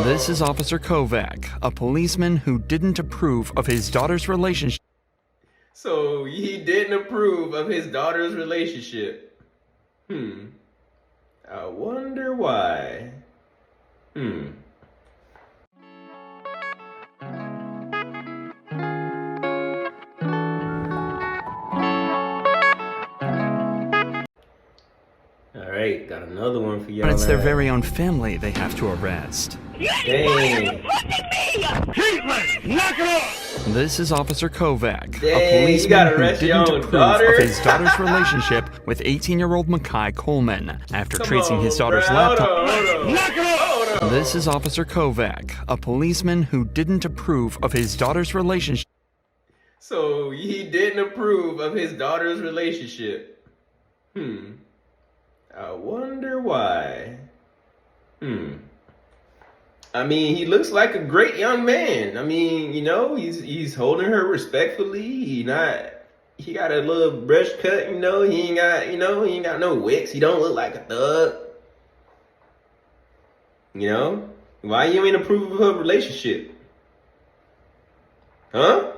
This is Officer Kovac, a policeman who didn't approve of his daughter's relationship. So he didn't approve of his daughter's relationship. I wonder why. Alright, got another one for y'all. But it's their very own family they have to arrest. Dang. Knock it off! This is Officer Kovac, Dang, a policeman who arrest your didn't own approve daughter? of his daughter's relationship with 18-year-old Makai Coleman after tracing his daughter's laptop. Hold on. Knock it off! Hold on. This is Officer Kovac, a policeman who didn't approve of his daughter's relationship. So he didn't approve of his daughter's relationship. I wonder why. I mean, he looks like a great young man. I mean, you know, he's holding her respectfully. He got a little brush cut, you know. He ain't got no wicks. He don't look like a thug. You know? Why you ain't approve of her relationship? Huh?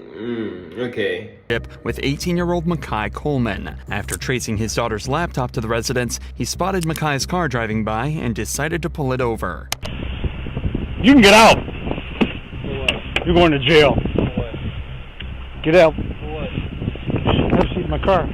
Okay. With 18-year-old Makai Coleman. After tracing his daughter's laptop to the residence, he spotted Makai's car driving by and decided to pull it over. You can get out. You're going to jail. Get out. Have a seat in my car.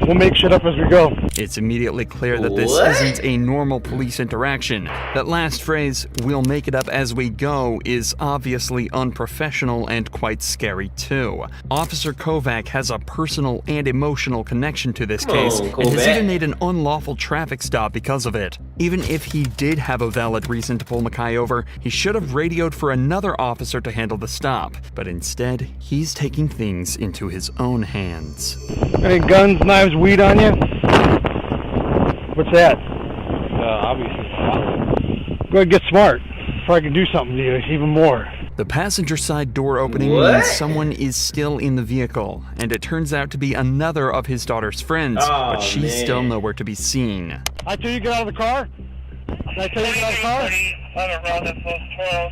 We'll make shit up as we go. It's immediately clear that this What? isn't a normal police interaction. That last phrase, "we'll make it up as we go," is obviously unprofessional and quite scary too. Officer Kovac has a personal and emotional connection to this case and has Kovac. even made an unlawful traffic stop because of it. Even if he did have a valid reason to pull Makai over, he should have radioed for another officer to handle the stop. But instead, he's taking things into his own hands. Any guns, knives, weed on you? What's that? Obviously. Go ahead and get smart before I can do something to you even more. The passenger side door opening What? means someone is still in the vehicle, and it turns out to be another of his daughter's friends, Oh, but she's man. still nowhere to be seen. I tell you get out of the car? Did I tell you get out of the car? Other brothers, those twirls.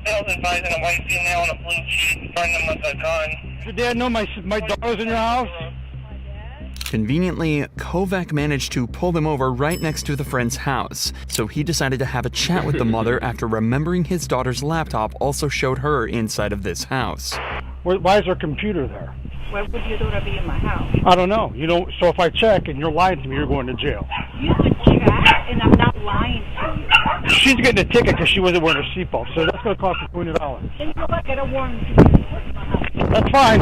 Bill's advising a white female in a blue sheet, burn them with a gun. Does your dad know my daughter's in your house? Conveniently, Kovac managed to pull them over right next to the friend's house, so he decided to have a chat with the mother after remembering his daughter's laptop also showed her inside of this house. Why is there a computer there? Why would your daughter be in my house? I don't know. You know, so if I check and you're lying to me, you're going to jail. You could check, and I'm not lying to you. She's getting a ticket because she wasn't wearing her seatbelt, so that's going to cost her $20. And you know what? I don't want you to be in my house. That's fine.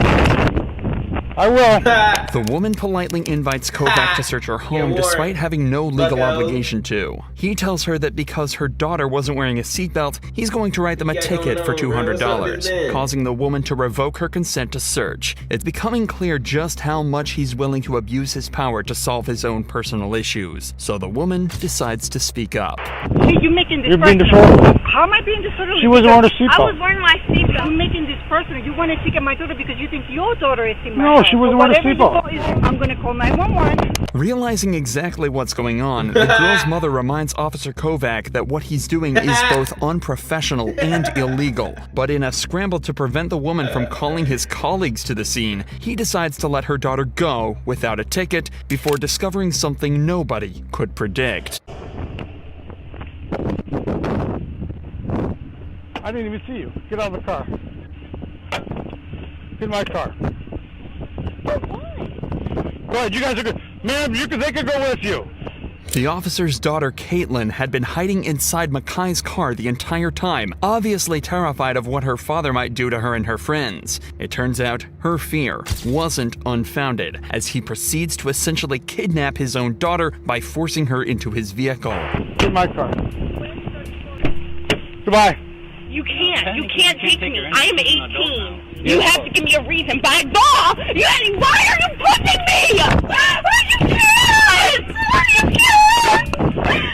I will. The woman politely invites Kovac to search her home Warren. despite having no legal Bucko. obligation to. He tells her that because her daughter wasn't wearing a seatbelt, he's going to write them a Yeah, ticket no, for bro. What's up with $200, that? causing the woman to revoke her consent to search. It's becoming clear just how much he's willing to abuse his power to solve his own personal issues. So the woman decides to speak up. You're making this You're being personal. disorderly. How am I being disorderly? She wasn't wearing a seatbelt. I was wearing my seatbelt. You're making this personal. You want to take my daughter because you think your daughter is in my No, house. she wasn't So wearing a whatever you seatbelt. go is- I'm going to call 911. Realizing exactly what's going on, the girl's mother reminds Officer Kovac that what he's doing is both unprofessional and illegal. But in a scramble to prevent the woman from calling his colleagues to the scene, he decides to let her daughter go without a ticket before discovering something nobody could predict. I didn't even see you. Get out of the car. Get in my car. Go ahead, you guys are good. Ma'am, they could go with you. The officer's daughter, Caitlin, had been hiding inside Makai's car the entire time, obviously terrified of what her father might do to her and her friends. It turns out her fear wasn't unfounded, as he proceeds to essentially kidnap his own daughter by forcing her into his vehicle. Get in my car. Goodbye. You can't take me. I am 18. You have to give me a reason. By law, why are you pushing me? You can't! You can't!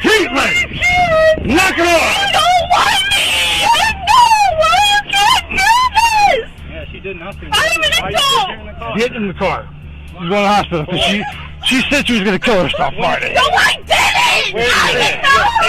Caitlin! Knock it off! You don't want me! I know! Why you can't do this? Yeah, she did nothing. I'm an adult! Get in the car. She's going to the hospital. She said she was going to kill herself Friday. No, I didn't! Wait a minute. I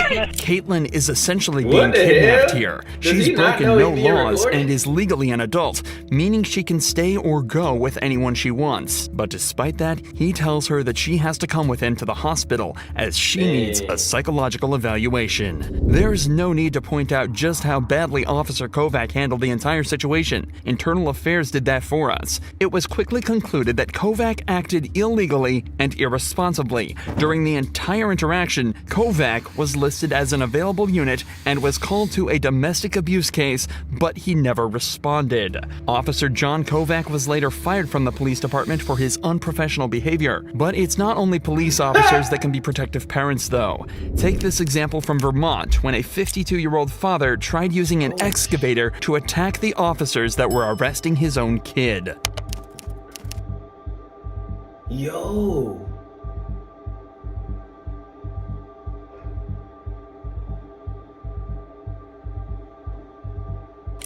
did not! Caitlin is essentially What being the kidnapped hell? here. Does She's he not broken know no he's being laws recorded? and is legally an adult, meaning she can stay or go with anyone she wants. But despite that, he tells her that she has to come with him to the hospital as she needs a psychological evaluation. There's no need to point out just how badly Officer Kovac handled the entire situation. Internal Affairs did that for us. It was quickly concluded that Kovac acted illegally and irresponsibly. During the entire interaction, Kovac was listed as an available unit and was called to a domestic abuse case, but he never responded. Officer John Kovac was later fired from the police department for his unprofessional behavior. But it's not only police officers that can be protective parents, though. Take this example from Vermont, when a 52-year-old father tried using an excavator to attack the officers that were arresting his own kid. Yo.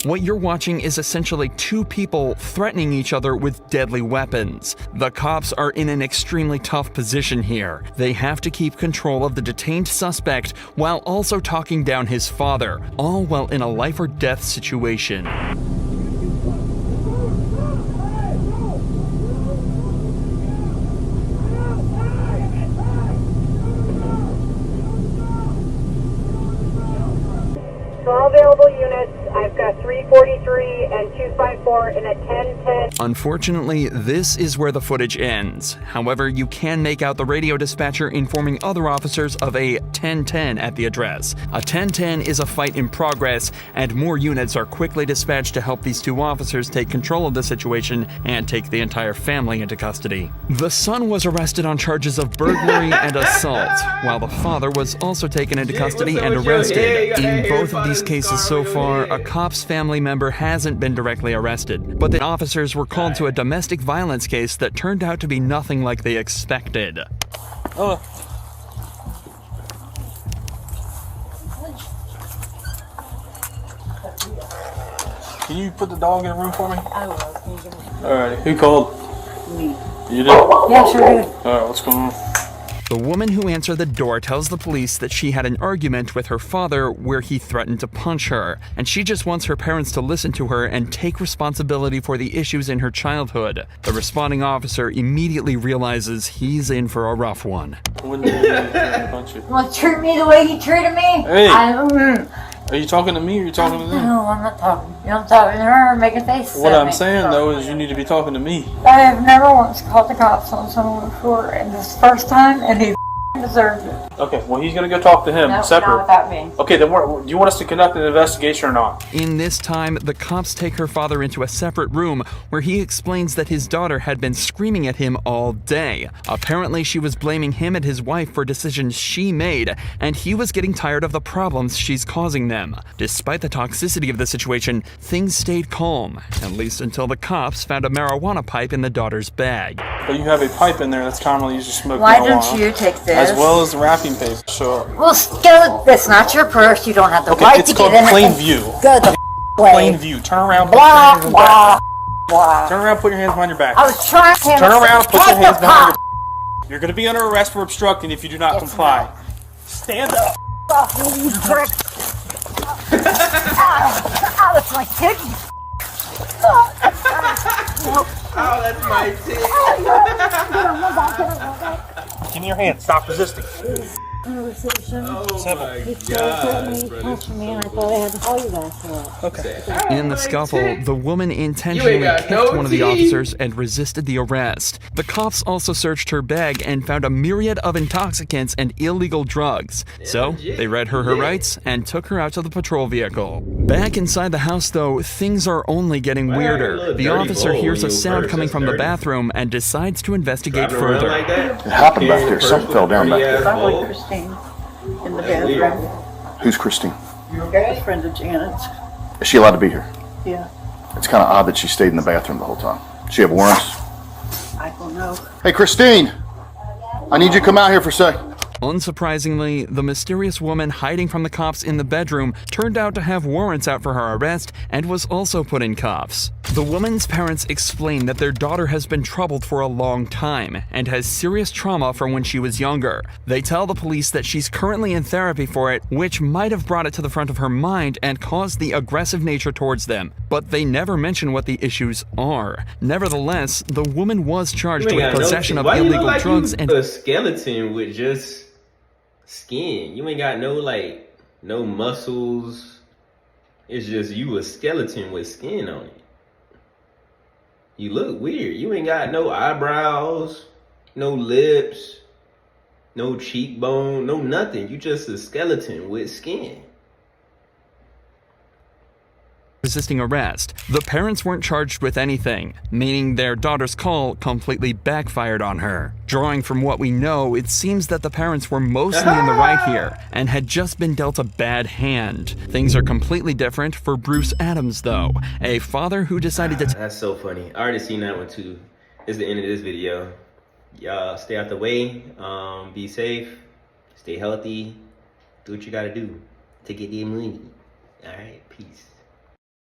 What you're watching is essentially two people threatening each other with deadly weapons. The cops are in an extremely tough position here. They have to keep control of the detained suspect while also talking down his father, all while in a life or death situation. For all available units, I've got 343 and 254 and a 1010. Unfortunately, this is where the footage ends. However, you can make out the radio dispatcher informing other officers of a 1010 at the address. A 1010 is a fight in progress, and more units are quickly dispatched to help these two officers take control of the situation and take the entire family into custody. The son was arrested on charges of burglary and assault, while the father was also taken into custody and arrested. In both of these cases so far, a cop's family member hasn't been directly arrested, but the officers were called to a domestic violence case that turned out to be nothing like they expected. Can you put the dog in a room for me? I will. Alright, who called? Me. You did? Yeah, sure did. Alright, what's going on? The woman who answered the door tells the police that she had an argument with her father where he threatened to punch her, and she just wants her parents to listen to her and take responsibility for the issues in her childhood. The responding officer immediately realizes he's in for a rough one. When did he punch you? Want to treat me the way he treated me? Hey! Are you talking to me or are you talking to them? No, I'm not talking. You don't talk to her, making faces. What at I'm me. saying though is you need to be talking to me. I have never once called the cops on someone before, and this first time, and he deserved it. Okay, well he's gonna go talk to him No, separate. not without me. Okay, then do you want us to conduct an investigation or not? In this time, the cops take her father into a separate room where he explains that his daughter had been screaming at him all day. Apparently, she was blaming him and his wife for decisions she made, and he was getting tired of the problems she's causing them. Despite the toxicity of the situation, things stayed calm, at least until the cops found a marijuana pipe in the daughter's bag. But you have a pipe in there that's commonly used to smoke Why marijuana. don't you take this? As well as the wrapping paper. So Well, go. That's not your purse. You don't have the okay, right it's to called get in plain it. view. Go the way. Plain view. Turn around. Put Blah, your hands blah, back. blah. Turn around. Put your hands behind your back. I was trying to Turn around. Put your hands behind your. You're going to be under arrest for obstructing if you do not Yes, comply. ma'am. Stand up. You prick. Ow, that's my kidney. Oh, that's my tip. Give me your hand. Stop resisting. Oh my In the scuffle, the woman intentionally got kicked no one of the teeth. officers and resisted the arrest. The cops also searched her bag and found a myriad of intoxicants and illegal drugs. So, they read her rights and took her out to the patrol vehicle. Back inside the house, though, things are only getting weirder. The officer hears a sound coming from the bathroom and decides to investigate further. Like that? It happened back there. Something fell down back there. I like Christine in the bathroom. Who's Christine? A friend of Janet's. Is she allowed to be here? Yeah, It's kind of odd that she stayed in the bathroom the whole time. Does she have warrants? I don't know. Hey, Christine! I need you to come out here for a sec. Unsurprisingly, the mysterious woman hiding from the cops in the bedroom turned out to have warrants out for her arrest and was also put in cuffs. The woman's parents explain that their daughter has been troubled for a long time and has serious trauma from when she was younger. They tell the police that she's currently in therapy for it, which might have brought it to the front of her mind and caused the aggressive nature towards them, but they never mention what the issues are. Nevertheless, the woman was charged with possession of illegal drugs and a skeleton with just skin. You ain't got no muscles. It's just you a skeleton with skin on it. You look weird. You ain't got no eyebrows, no lips, no cheekbone, no nothing. You just a skeleton with skin. resisting arrest. The parents weren't charged with anything, meaning their daughter's call completely backfired on her. Drawing from what we know, it seems that the parents were mostly in the right here and had just been dealt a bad hand. Things are completely different for Bruce Adams, though, a father who decided to... That's so funny. I already seen that one too. It's the end of this video. Y'all stay out the way, be safe, stay healthy, do what you gotta do to get the money. All right, peace.